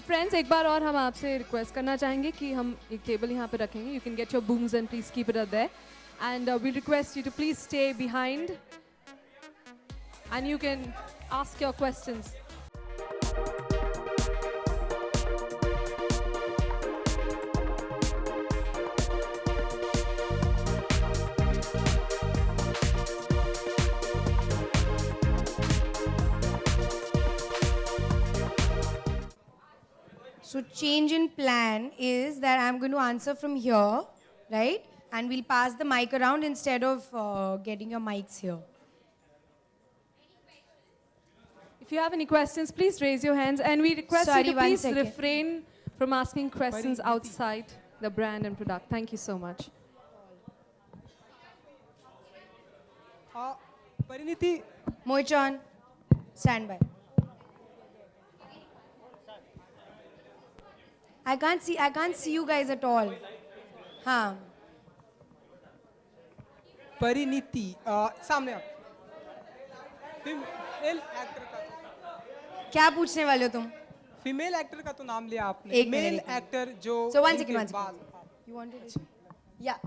Friends एक बार और हम आपसे रिक्वेस्ट करना चाहेंगे कि हम एक टेबल यहाँ पे रखेंगे. You can get your booms and please keep it up there. And we request you to please stay behind and you can ask your questions. So change in plan is that I'm going to answer from here, right? And we'll pass the mic around instead of getting your mics here. If you have any questions, please raise your hands and we request Sorry, you to one please second. refrain from asking questions outside the brand and product. Thank you so much. Parineeti Moichan, stand by. I can't see you guys at all. हाँ. परिणीति सामने आप female actor का क्या पूछने वाले हो तुम? Female actor का तो नाम लिया आपने. एक मेल मिनट. एक्टर जो So one जिनके second. बाल- You wanted it? Yeah.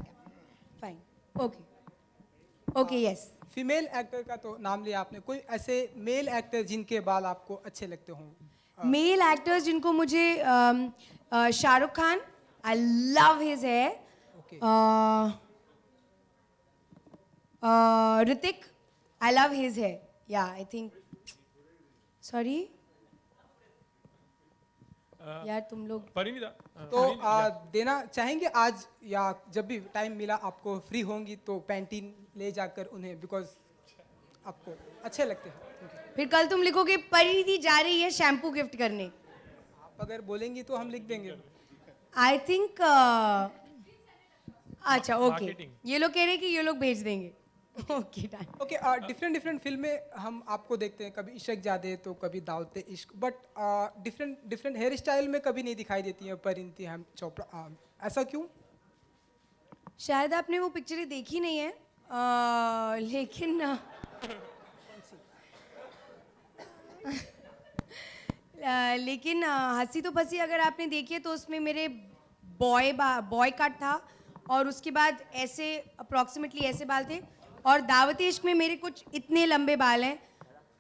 Fine. Okay. Okay. Yes. Female actor का तो नाम लिया आपने. कोई ऐसे मेल एक्टर जिनके बाल आपको अच्छे लगते हों? मेल एक्टर्स जिनको मुझे Shahrukh Khan, I love his hair. Okay. Hrithik, I love his hair. Yeah I think. Sorry यार तुम लोग. परिणीता तो देना चाहेंगे आज या जब भी टाइम मिला आपको फ्री होंगी तो पैंटीन ले जाकर उन्हें बिकॉज आपको अच्छे लगते हैं. फिर कल तुम लिखोगे परिणीति जा रही है शैम्पू गिफ्ट करने. आप अगर बोलेंगी तो हम लिख देंगे. आई थिंक अच्छा ओके. Marketing. ये लोग कह रहे हैं कि ये लोग भेज देंगे. Okay done. ओके डिफरेंट फिल्में हम आपको देखते हैं. कभी इश्क जादे तो कभी दावते इश्क. बट डिफरेंट हेयर स्टाइल में कभी नहीं दिखाई देती हैं परिणीति हम चोपड़ा. ऐसा क्यों? शायद आपने वो पिक्चरें देखी नहीं है. लेकिन लेकिन हंसी तो फंसी अगर आपने देखी है तो उसमें मेरे बॉय कट था और उसके बाद ऐसे अप्रॉक्सीमेटली ऐसे बाल थे और दावती इश्क में मेरे कुछ इतने लंबे बाल हैं.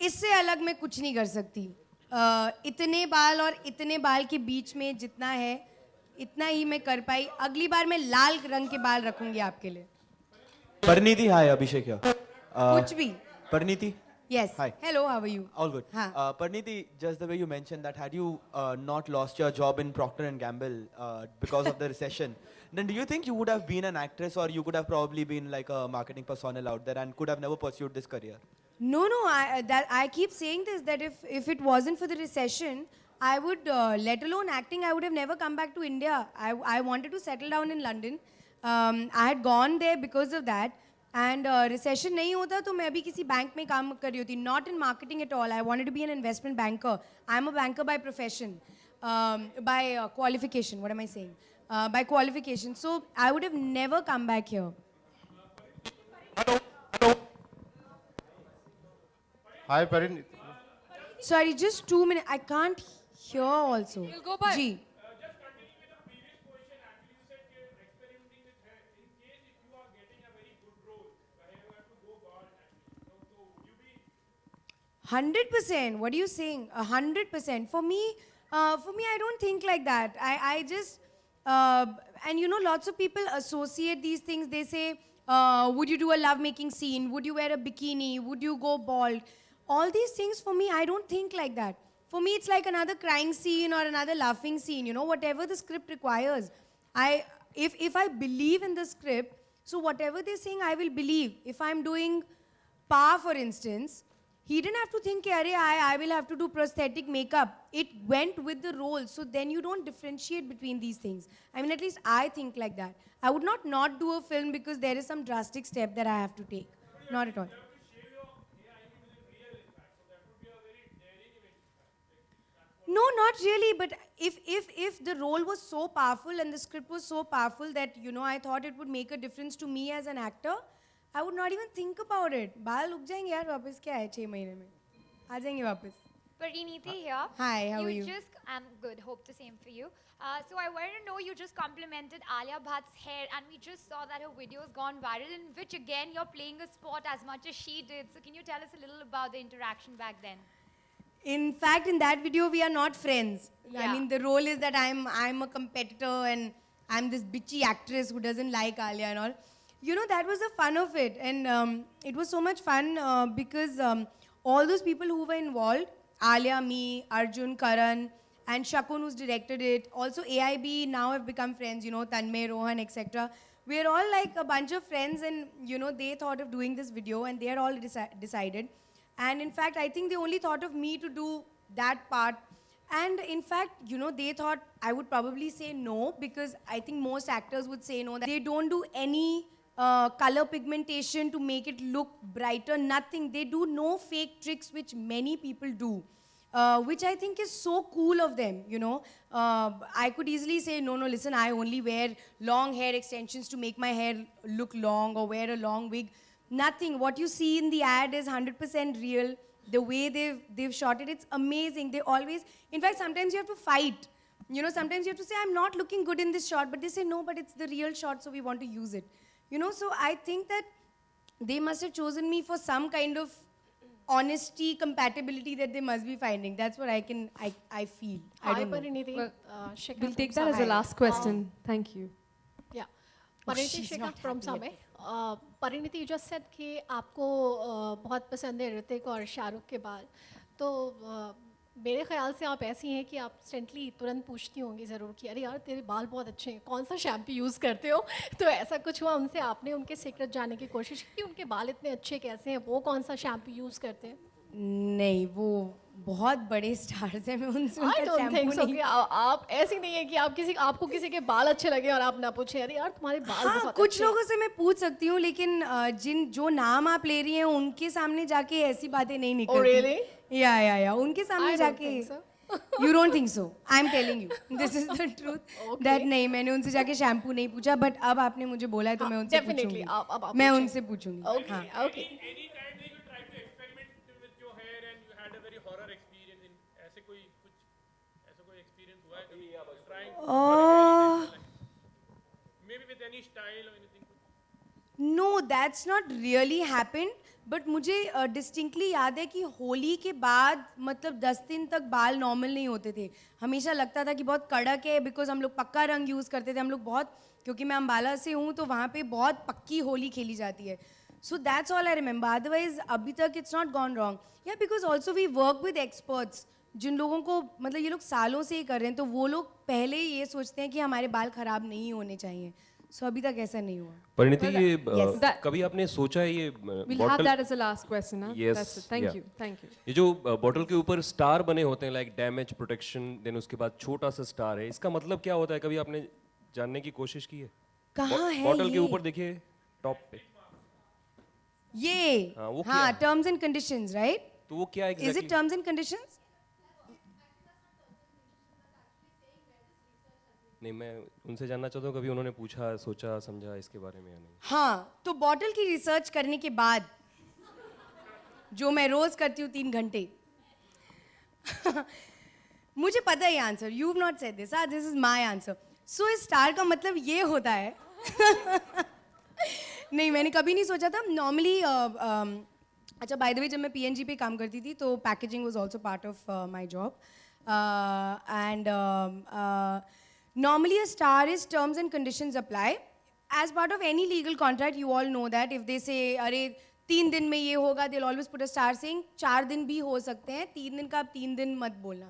इससे अलग मैं कुछ नहीं कर सकती. इतने बाल और इतने बाल के बीच में जितना है इतना ही मैं कर पाई. अगली बार मैं लाल रंग के बाल रखूंगी आपके लिए. Parineeti, hi, Abhishek here. कुछ भी. Parineeti, Yes. Hi. Hello, how are you? all good. Huh. Parineeti, just the way you mentioned that had you not lost your job in Procter and Gamble because of the recession, then do you think you would have been an actress or you could have probably been like a marketing personnel out there and could have never pursued this career? No, I keep saying this, that if it wasn't for the recession, I would, let alone acting, I would have never come back to India. I wanted to settle down in London. I had gone there because of that. And recession नहीं होता तो मैं अभी किसी bank में काम कर रही होती. Not in marketing at all. I wanted to be an investment banker. I'm a banker by profession, by qualification. What am I saying? By qualification. So I would have never come back here. Hi, Parin. Sorry, just 2 minutes. I can't hear also. We'll go by. Ji. just continuing with the previous question, actually you said experimenting with hair. In case if you are getting a very good role, where you have to go bald actually. So would you be 100%. What are you saying? 100%. For me, I don't think like that. I just, and you know, lots of people associate these things. They say, would you do a lovemaking scene? Would you wear a bikini? Would you go bald? All these things for me, I don't think like that. For me, it's like another crying scene or another laughing scene. You know, whatever the script requires. If I believe in the script, so whatever they're saying, I will believe. If I'm doing Pa, for instance, he didn't have to think, "Arey, I will have to do prosthetic makeup." It went with the role. So then you don't differentiate between these things. I mean, at least I think like that. I would not do a film because there is some drastic step that I have to take. Not at all. No, not really. But if the role was so powerful and the script was so powerful that, you know, I thought it would make a difference to me as an actor, I would not even think about it. बाल उग जाएंगे यार वापस. क्या है 6 महीने में आ जाएंगे वापस. Pariniti here. Hi, how are you? I'm good. Hope the same for you. So I wanted to know, you just complimented Alia Bhatt's hair, and we just saw that her video's gone viral, in which again you're playing a sport as much as she did. So can you tell us a little about the interaction back then? In fact, in that video, we are not friends. I Yeah. mean, the role is that I'm a competitor and I'm this bitchy actress who doesn't like Alia and all. You know, that was the fun of it. And it was so much fun because all those people who were involved, Alia, me, Arjun, Karan, and Shakun, who's directed it, also AIB now have become friends, you know, Tanmay, Rohan, etc. We're all like a bunch of friends, and, you know, they thought of doing this video and they had all decided. And in fact, I think they only thought of me to do that part. And in fact, you know, they thought I would probably say no, because I think most actors would say no. That they don't do any color pigmentation to make it look brighter, nothing. They do no fake tricks, which many people do. Which I think is so cool of them, you know. I could easily say, no, listen, I only wear long hair extensions to make my hair look long, or wear a long wig. Nothing. What you see in the ad is 100% real. The way they've shot it, it's amazing. They always, in fact, sometimes you have to fight. You know, sometimes you have to say, I'm not looking good in this shot, but they say, no, but it's the real shot, so we want to use it. You know, so I think that they must have chosen me for some kind of honesty, compatibility that they must be finding. That's what I feel. I Hi, don't know. Pariniti. Well, Shekhar We'll from take that as a Samay. last question. Thank you. Yeah. Pariniti she's Shekhar not from happy Samay. Pariniti, you just said कि आपको बहुत पसंद है ऋतिक और शाहरुख के बाल. तो मेरे ख्याल से आप ऐसी हैं कि आप इंस्टेंटली तुरंत पूछती होंगी ज़रूर कि अरे यार तेरे बाल बहुत अच्छे हैं, कौन सा शैम्पू यूज़ करते हो. तो ऐसा कुछ हुआ उनसे? आपने उनके सीक्रेट जानने की कोशिश की कि उनके बाल इतने अच्छे कैसे हैं, वो कौन सा शैम्पू यूज़ करते हैं? नहीं, वो बहुत बड़े स्टार्स हैं, मैं उनसे I उनका don't think शैम्पू so नहीं. कि आप ऐसी नहीं है कि आपको किसी के बाल अच्छे लगे और आप ना पूछे अरे यार तुम्हारे बाल हाँ, बहुत कुछ अच्छे हैं. लोगों से मैं पूछ सकती हूँ, लेकिन जो नाम आप ले रही हैं उनके सामने जाके ऐसी बातें नहीं निकलती. Oh, really? या उनके सामने I don't जाके. think so. You don't think so? I'm telling you. This is the truth. Okay. That नहीं, मैंने उनसे जाके शैम्पू नहीं पूछा, but अब आपने मुझे बोला है तो मैं उनसे definitely, पूछूंगी. आप मैं पूछें. उनसे पूछूंगी. Okay, हाँ. okay. Any time that you tried to experiment with your hair and you had a very horror experience in ऐसे कोई experience हुआ है कभी trying maybe with any style or anything? No, that's not really happened. But मुझे distinctly याद है कि होली के बाद मतलब 10 दिन तक बाल नॉर्मल नहीं होते थे. हमेशा लगता था कि बहुत कड़क है, बिकॉज हम लोग पक्का रंग यूज़ करते थे. हम लोग बहुत, क्योंकि मैं अम्बाला से हूँ तो वहाँ पे बहुत पक्की होली खेली जाती है. So that's all I remember. Otherwise अभी तक इट्स नॉट गॉन रॉन्ग. या because also we work with experts, जिन लोगों को मतलब ये लोग सालों से ही कर रहे हैं, तो वो लोग पहले ही ये सोचते हैं कि हमारे बाल ख़राब नहीं होने चाहिए. सो अभी तक ऐसा नहीं हुआ. परिणीति, ये yes. कभी आपने सोचा है ये We'll have bottle that as the last question. Huh? Yes, That's it. Thank yeah. you. Thank you. ये जो बॉटल के ऊपर स्टार बने होते हैं लाइक डैमेज प्रोटेक्शन, देन उसके बाद छोटा सा स्टार है, इसका मतलब क्या होता है? कभी आपने जानने की कोशिश की है? कहाँ है बॉटल के ये? ऊपर देखिए टॉप पे. ये हाँ, वो क्या हाँ, है? Terms and conditions, right? तो वो क्या is it exactly? Terms and conditions? नहीं, मैं उनसे जानना चाहता हूँ कभी उन्होंने पूछा, सोचा, समझा इसके बारे में या नहीं? हाँ, तो बॉटल की रिसर्च करने के बाद, जो मैं रोज करती हूँ 3 घंटे, मुझे पता है answer. You have not said this, this is my answer. So इस स्टार का मतलब ये होता है. नहीं, मैंने कभी नहीं सोचा था. नॉर्मली अच्छा, बाय द वे, जब मैं PNG पे काम करती थी तो packaging was also part of my job. And normally a star is terms and conditions apply. As part of any legal contract, you all know that if they say, अरे 3 दिन में ये होगा, they'll always put a star saying 4 दिन भी हो सकते हैं, 3 दिन का आप 3 दिन मत बोलना.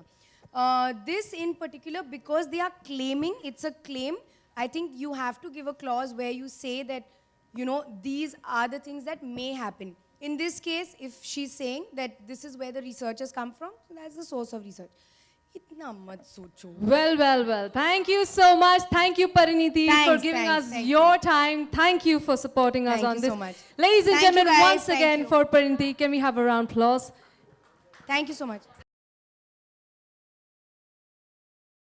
This in particular, because they are claiming, it's a claim, I think you have to give a clause where you say that, you know, these are the things that may happen. In this case, if she's saying that this is where the research has come from, so that's the source of research. इतना मत सोचो. Well. Thank you so much. Thank you, Pariniti, for Thanks, giving thanks, us thank your time. Thank you for supporting us Thank on you this. so much. Ladies and Thank you, gentlemen, guys. once Thank again you. for Pariniti, can we have a round of applause? Thank you so much.